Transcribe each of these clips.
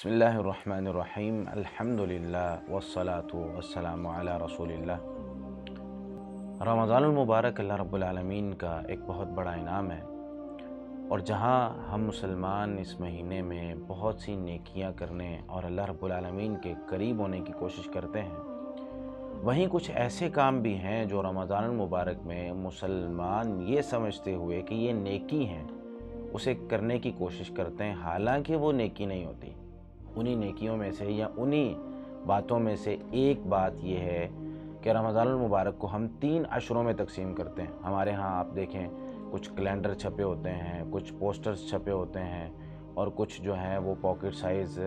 بسم اللہ الرحمن الرحیم الحمدللہ والصلاة والسلام علی رسول اللہ۔ رمضان المبارک اللہ رب العالمین کا ایک بہت بڑا انعام ہے، اور جہاں ہم مسلمان اس مہینے میں بہت سی نیکیاں کرنے اور اللہ رب العالمین کے قریب ہونے کی کوشش کرتے ہیں، وہیں کچھ ایسے کام بھی ہیں جو رمضان المبارک میں مسلمان یہ سمجھتے ہوئے کہ یہ نیکی ہیں اسے کرنے کی کوشش کرتے ہیں، حالانکہ وہ نیکی نہیں ہوتی۔ انہی نیکیوں میں سے یا انہی باتوں میں سے ایک بات یہ ہے کہ رمضان المبارک کو ہم 3 عشروں میں تقسیم کرتے ہیں۔ ہمارے ہاں آپ دیکھیں کچھ کیلنڈر چھپے ہوتے ہیں، کچھ پوسٹرز چھپے ہوتے ہیں، اور کچھ جو ہیں وہ پاکٹ سائز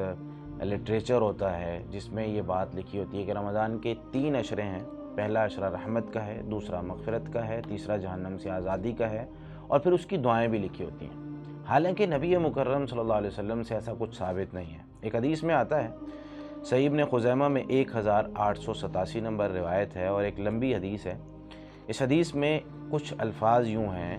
لٹریچر ہوتا ہے جس میں یہ بات لکھی ہوتی ہے کہ رمضان کے 3 عشرے ہیں۔ پہلا عشرہ رحمت کا ہے، دوسرا مغفرت کا ہے، تیسرا جہنم سے آزادی کا ہے، اور پھر اس کی دعائیں بھی لکھی ہوتی ہیں۔ حالانکہ نبی مکرم صلی اللہ علیہ وسلم سے ایسا کچھ ثابت نہیں ہے۔ ایک حدیث میں آتا ہے، صحیح ابن خزیمہ میں 1887 نمبر روایت ہے، اور ایک لمبی حدیث ہے۔ اس حدیث میں کچھ الفاظ یوں ہیں: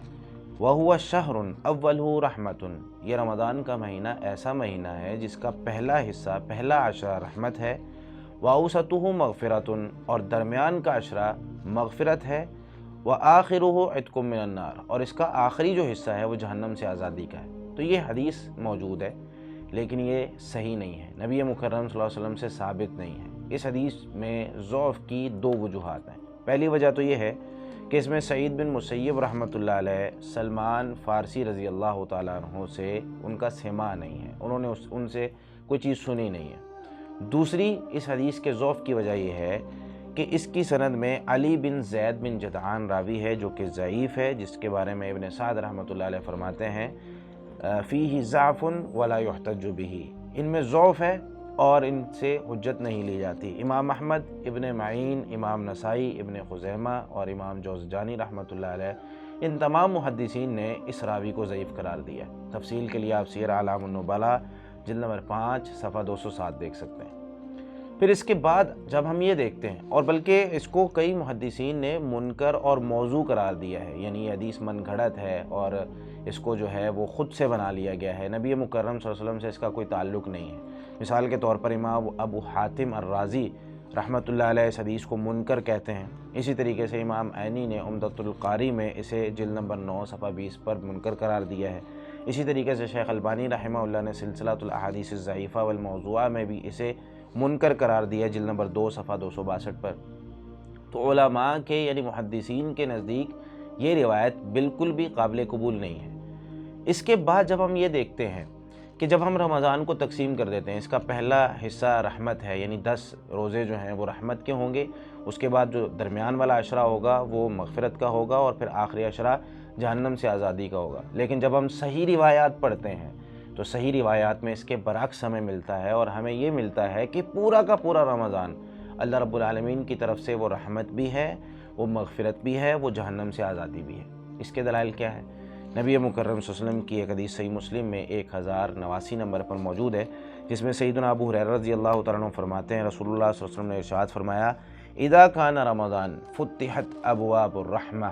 وَهُوَ شَهْرٌ أَوَّلُهُ رَحْمَةٌ، یہ رمضان کا مہینہ ایسا مہینہ ہے جس کا پہلا حصہ، پہلا عشرہ رحمت ہے، وَأَوْسَطُهُ مَغْفِرَةٌ، اور درمیان کا عشرہ مغفرت ہے، وَآخِرُهُ عِتْقٌ مِّنَ النَّارِ، اور اس کا آخری جو حصہ ہے وہ جہنم سے آزادی کا ہے۔ تو یہ حدیث موجود ہے، لیکن یہ صحیح نہیں ہے، نبی مکرم صلی اللہ علیہ وسلم سے ثابت نہیں ہے۔ اس حدیث میں ضعف کی 2 وجوہات ہیں۔ پہلی وجہ تو یہ ہے کہ اس میں سعید بن مسیب رحمۃ اللہ علیہ سلمان فارسی رضی اللہ تعالیٰ عنہ سے ان کا سماع نہیں ہے، انہوں نے ان سے کوئی چیز سنی نہیں ہے۔ دوسری اس حدیث کے ضعف کی وجہ یہ ہے کہ اس کی سند میں علی بن زید بن جدعان راوی ہے جو کہ ضعیف ہے، جس کے بارے میں ابن سعد رحمۃ اللہ علیہ فرماتے ہیں فیہ ضعف ولا یحتج بہ، ان میں ضعف ہے اور ان سے حجت نہیں لی جاتی۔ امام احمد، ابن معین، امام نسائی، ابن خزیمہ اور امام جوزجانی رحمۃ اللہ علیہ، ان تمام محدثین نے اس راوی کو ضعیف قرار دیا۔ تفصیل کے لیے آپ سیر اعلام النبلاء جلد نمبر 5 صفحہ 207 دیکھ سکتے ہیں۔ پھر اس کے بعد جب ہم یہ دیکھتے ہیں، اور بلکہ اس کو کئی محدثین نے منکر اور موضوع قرار دیا ہے، یعنی یہ حدیث من گھڑت ہے اور اس کو جو ہے وہ خود سے بنا لیا گیا ہے، نبی مکرم صلی اللہ علیہ وسلم سے اس کا کوئی تعلق نہیں ہے۔ مثال کے طور پر امام ابو حاتم الرازی رحمۃ اللہ علیہ اس حدیث کو منکر کہتے ہیں۔ اسی طریقے سے امام عینی نے عمدۃ القاری میں اسے جلد نمبر 9 صفحہ 20 پر منکر قرار دیا ہے۔ اسی طریقے سے شیخ البانی رحمہ اللہ نے سلسلۃ الاحادیث الضعیفہ والموضوعہ میں بھی اسے منکر قرار دیا، جلد نمبر 2 صفحہ 262 پر۔ تو علماء کے یعنی محدثین کے نزدیک یہ روایت بالکل بھی قابل قبول نہیں ہے۔ اس کے بعد جب ہم یہ دیکھتے ہیں کہ جب ہم رمضان کو تقسیم کر دیتے ہیں، اس کا پہلا حصہ رحمت ہے، یعنی 10 روزے جو ہیں وہ رحمت کے ہوں گے، اس کے بعد جو درمیان والا عشرہ ہوگا وہ مغفرت کا ہوگا، اور پھر آخری عشرہ جہنم سے آزادی کا ہوگا۔ لیکن جب ہم صحیح روایات پڑھتے ہیں تو صحیح روایات میں اس کے برعکس ہمیں ملتا ہے، اور ہمیں یہ ملتا ہے کہ پورا کا پورا رمضان اللہ رب العالمین کی طرف سے وہ رحمت بھی ہے، وہ مغفرت بھی ہے، وہ جہنم سے آزادی بھی ہے۔ اس کے دلائل کیا ہے؟ نبی مکرم صلی اللہ علیہ وسلم کی ایک حدیث صحیح مسلم میں 1089 نمبر پر موجود ہے، جس میں سیدنا ابو ہریرہ رضی اللہ تعالیٰ عنہ فرماتے ہیں، رسول اللہ صلی اللہ علیہ وسلم نے ارشاد فرمایا، اذا کان رمضان فتحت ابواب الرحمہ،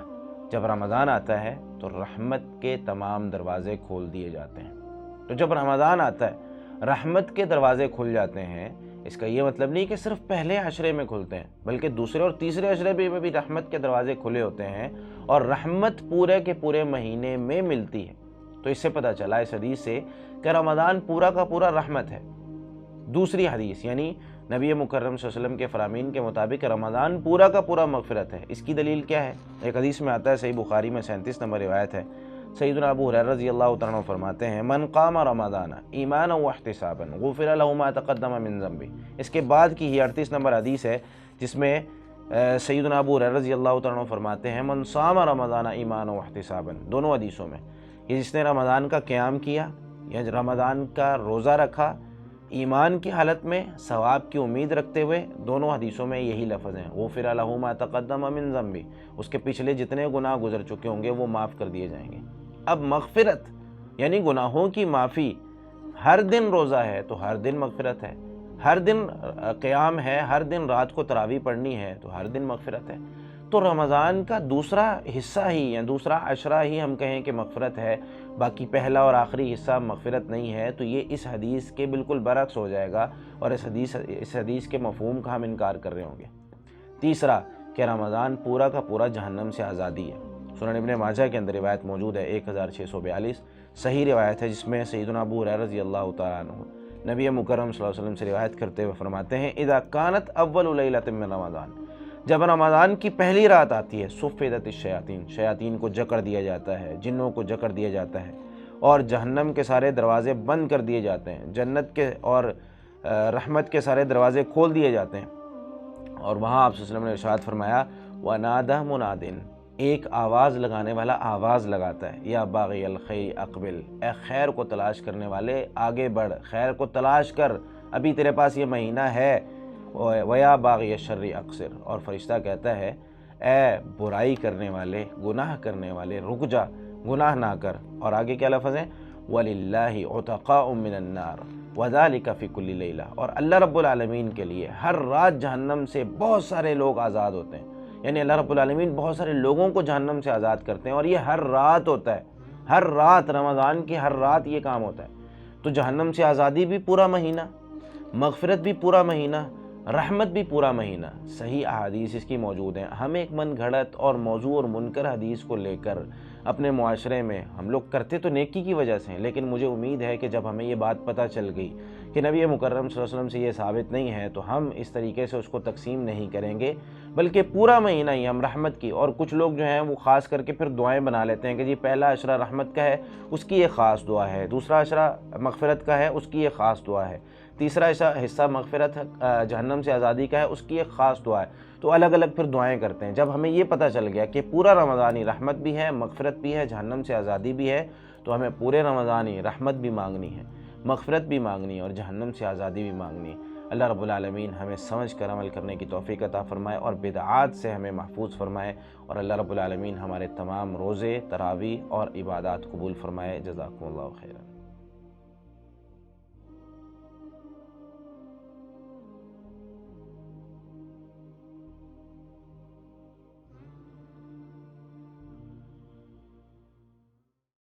جب رمضان آتا ہے تو رحمت کے تمام دروازے کھول دیے جاتے ہیں۔ تو جب رمضان آتا ہے رحمت کے دروازے کھل جاتے ہیں، اس کا یہ مطلب نہیں کہ صرف پہلے عشرے میں کھلتے ہیں، بلکہ دوسرے اور تیسرے عشرے میں بھی رحمت کے دروازے کھلے ہوتے ہیں، اور رحمت پورے کے پورے مہینے میں ملتی ہے۔ تو اس سے پتہ چلا اس حدیث سے کہ رمضان پورا کا پورا رحمت ہے۔ دوسری حدیث یعنی نبی مکرم صلی اللہ علیہ وسلم کے فرامین کے مطابق رمضان پورا کا پورا مغفرت ہے۔ اس کی دلیل کیا ہے؟ ایک حدیث میں آتا ہے، صحیح بخاری میں 37 نمبر روایت ہے، سیدنا ابو ہریرہ رضی اللہ تعالیٰ عنہ فرماتے ہیں، من قام رمضان ایمانا واحتسابا غفر له ما تقدم من ذنبه۔ اس کے بعد کی ہی 38 نمبر حدیث ہے جس میں سیدنا ابو ہریرہ رضی اللہ تعالیٰ عنہ فرماتے ہیں، من صام رمضان ایمانا واحتسابا، دونوں حدیثوں میں یہ جس نے رمضان کا قیام کیا یا رمضان کا روزہ رکھا ایمان کی حالت میں ثواب کی امید رکھتے ہوئے، دونوں حدیثوں میں یہی لفظ ہیں، غفر له ما تقدم من ذنبه، اس کے پچھلے جتنے گناہ گزر چکے ہوں گے وہ معاف کر دیے جائیں گے۔ اب مغفرت یعنی گناہوں کی معافی، ہر دن روزہ ہے تو ہر دن مغفرت ہے، ہر دن قیام ہے، ہر دن رات کو تراویح پڑھنی ہے تو ہر دن مغفرت ہے۔ تو رمضان کا دوسرا حصہ ہی یا دوسرا عشرہ ہی ہم کہیں کہ مغفرت ہے، باقی پہلا اور آخری حصہ مغفرت نہیں ہے، تو یہ اس حدیث کے بالکل برعکس ہو جائے گا اور اس حدیث کے مفہوم کا ہم انکار کر رہے ہوں گے۔ تیسرا کہ رمضان پورا کا پورا جہنم سے آزادی ہے۔ سنن ابن ماجہ کے اندر روایت موجود ہے 1642، صحیح روایت ہے، جس میں سیدنا ابو ہریرہ رضی اللہ تعالیٰ عنہ نبی مکرم صلی اللہ علیہ وسلم سے روایت کرتے ہوئے فرماتے ہیں اذا کانت اول لیلۃ من رمضان، جب رمضان کی پہلی رات آتی ہے، صفدت الشیاطین، شیاطین کو جکڑ دیا جاتا ہے، جنوں کو جکڑ دیا جاتا ہے، اور جہنم کے سارے دروازے بند کر دیے جاتے ہیں، جنت کے اور رحمت کے سارے دروازے کھول دیے جاتے ہیں۔ اور وہاں آپ صلی اللہ علیہ وسلم نے ارشاد فرمایا وَنَادَى مُنَادٍ، ایک آواز لگانے والا آواز لگاتا ہے، یا باغی الخیر اقبل، اے خیر کو تلاش کرنے والے آگے بڑھ، خیر کو تلاش کر، ابھی تیرے پاس یہ مہینہ ہے، وَيَا بَاغِيَ الشَّرِّ اقصر، اور فرشتہ کہتا ہے اے برائی کرنے والے، گناہ کرنے والے، رک جا، گناہ نہ کر۔ اور آگے کیا لفظ ہیں وَلِلَّهِ عُتَقَاءٌ مِّنَ النَّارِ وَذَلِكَ فِي كُلِّ لَيْلَةٍ، اور اللہ رب العالمین کے لیے ہر رات جہنم سے بہت سارے لوگ آزاد ہوتے ہیں، یعنی اللہ رب العالمین بہت سارے لوگوں کو جہنم سے آزاد کرتے ہیں، اور یہ ہر رات ہوتا ہے، ہر رات، رمضان کی ہر رات یہ کام ہوتا ہے۔ تو جہنم سے آزادی بھی پورا مہینہ، مغفرت بھی پورا مہینہ، رحمت بھی پورا مہینہ، صحیح احادیث اس کی موجود ہیں۔ ہم ایک من گھڑت اور موضوع اور منکر حدیث کو لے کر اپنے معاشرے میں ہم لوگ کرتے تو نیکی کی وجہ سے ہیں، لیکن مجھے امید ہے کہ جب ہمیں یہ بات پتہ چل گئی کہ نبی مکرم صلی اللہ علیہ وسلم سے یہ ثابت نہیں ہے، تو ہم اس طریقے سے اس کو تقسیم نہیں کریں گے، بلکہ پورا مہینہ ہی ہم رحمت کی، اور کچھ لوگ جو ہیں وہ خاص کر کے پھر دعائیں بنا لیتے ہیں کہ جی پہلا عشرہ رحمت کا ہے، اس کی یہ خاص دعا ہے، دوسرا عشرہ مغفرت کا ہے، اس کی یہ خاص دعا ہے، تیسرا حصہ مغفرت جہنم سے آزادی کا ہے، اس کی ایک خاص دعا ہے، تو الگ الگ پھر دعائیں کرتے ہیں۔ جب ہمیں یہ پتہ چل گیا کہ پورا رمضانی رحمت بھی ہے، مغفرت بھی ہے، جہنم سے آزادی بھی ہے، تو ہمیں پورے رمضانی رحمت بھی مانگنی ہے، مغفرت بھی مانگنی ہے، اور جہنم سے آزادی بھی مانگنی ہے۔ اللہ رب العالمین ہمیں سمجھ کر عمل کرنے کی توفیق عطا فرمائے اور بدعات سے ہمیں محفوظ فرمائے، اور اللہ رب العالمین ہمارے تمام روزے، تراویح اور عبادات قبول فرمائے۔ جزاکم اللہ خیرا۔